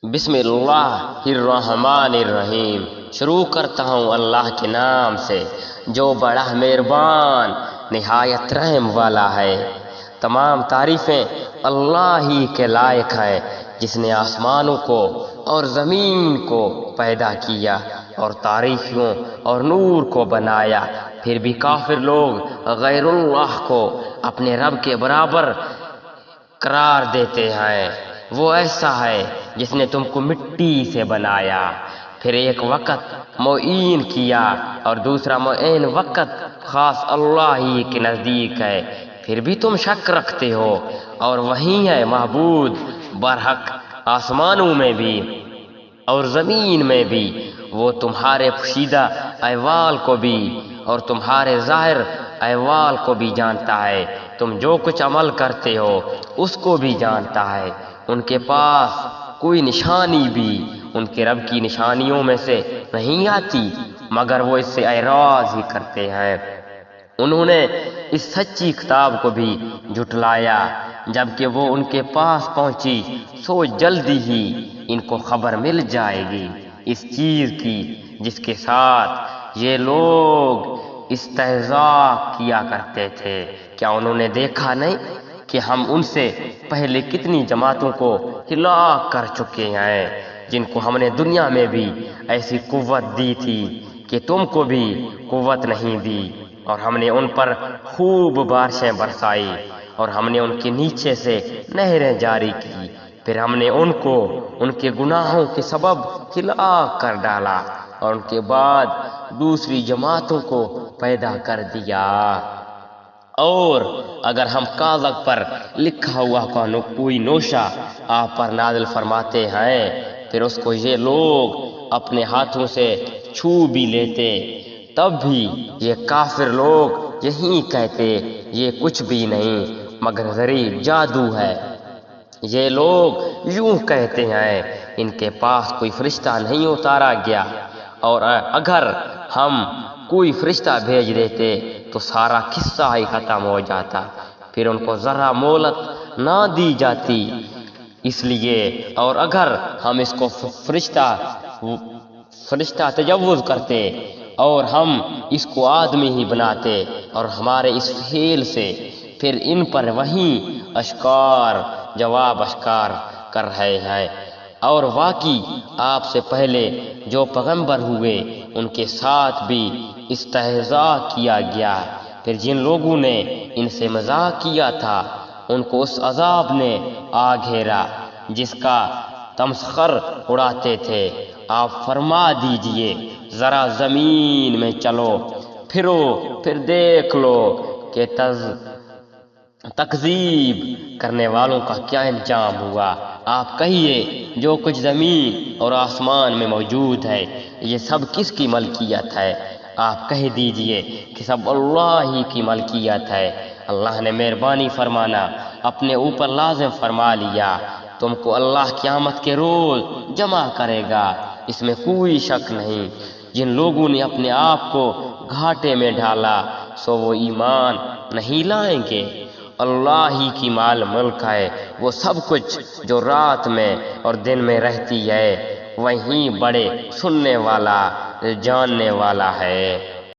بسم اللہ الرحمن الرحیم۔ شروع کرتا ہوں اللہ کے نام سے جو بڑا مہربان نہایت رحم والا ہے۔ تمام تعریفیں اللہ ہی کے لائق ہے جس نے آسمانوں کو اور زمین کو پیدا کیا اور تاریکیوں اور نور کو بنایا۔ پھر بھی کافر لوگ غیر اللہ کو اپنے رب کے برابر قرار دیتے ہیں۔ وہ ایسا ہے جس نے تم کو مٹی سے بنایا، پھر ایک وقت معین کیا اور دوسرا معین وقت خاص اللہ ہی کے نزدیک ہے، پھر بھی تم شک رکھتے ہو۔ اور وہی ہے معبود برحق آسمانوں میں بھی اور زمین میں بھی، وہ تمہارے پوشیدہ احوال کو بھی اور تمہارے ظاہر احوال کو بھی جانتا ہے۔ تم جو کچھ عمل کرتے ہو اس کو بھی جانتا ہے۔ ان کے پاس کوئی نشانی بھی ان کے رب کی نشانیوں میں سے نہیں آتی مگر وہ اس سے اعراض ہی کرتے ہیں۔ انہوں نے اس سچی کتاب کو بھی جھٹلایا جبکہ وہ ان کے پاس پہنچی، سو جلدی ہی ان کو خبر مل جائے گی اس چیز کی جس کے ساتھ یہ لوگ استہزاء کیا کرتے تھے۔ کیا انہوں نے دیکھا نہیں کہ ہم ان سے پہلے کتنی جماعتوں کو ہلاک کر چکے ہیں جن کو ہم نے دنیا میں بھی ایسی قوت دی تھی کہ تم کو بھی قوت نہیں دی، اور ہم نے ان پر خوب بارشیں برسائی اور ہم نے ان کے نیچے سے نہریں جاری کی، پھر ہم نے ان کو ان کے گناہوں کے سبب ہلاک کر ڈالا اور ان کے بعد دوسری جماعتوں کو پیدا کر دیا۔ اور اگر ہم کاغذ پر لکھا ہوا کوئی نوشہ آپ پر نازل فرماتے ہیں پھر اس کو یہ لوگ اپنے ہاتھوں سے چھو بھی لیتے تب بھی یہ کافر لوگ یہی کہتے یہ کچھ بھی نہیں مگر غریب جادو ہے۔ یہ لوگ یوں کہتے ہیں ان کے پاس کوئی فرشتہ نہیں اتارا گیا، اور اگر ہم کوئی فرشتہ بھیج دیتے تو سارا قصہ ہی ختم ہو جاتا، پھر ان کو ذرا مہلت نہ دی جاتی۔ اس لیے اور اگر ہم اس کو فرشتہ تجوز کرتے اور ہم اس کو آدمی ہی بناتے اور ہمارے اس فعل سے پھر ان پر وہی جواب اشکار کر رہے ہیں۔ اور واقعی آپ سے پہلے جو پیغمبر ہوئے ان کے ساتھ بھی استہزاء کیا گیا، پھر جن لوگوں نے ان سے مذاق کیا تھا ان کو اس عذاب نے آ گھیرا جس کا تمسخر اڑاتے تھے۔ آپ فرما دیجئے ذرا زمین میں چلو پھرو، پھر دیکھ لو کہ تکذیب کرنے والوں کا کیا انجام ہوا۔ آپ کہیے جو کچھ زمین اور آسمان میں موجود ہے یہ سب کس کی ملکیت ہے؟ آپ کہہ دیجئے کہ سب اللہ ہی کی ملکیت ہے۔ اللہ نے مہربانی فرمانا اپنے اوپر لازم فرما لیا، تم کو اللہ قیامت کے روز جمع کرے گا، اس میں کوئی شک نہیں۔ جن لوگوں نے اپنے آپ کو گھاٹے میں ڈالا سو وہ ایمان نہیں لائیں گے۔ اللہ ہی کی مال ملک ہے، وہ سب کچھ جو رات میں اور دن میں رہتی ہے، وہیں بڑے سننے والا جاننے والا ہے۔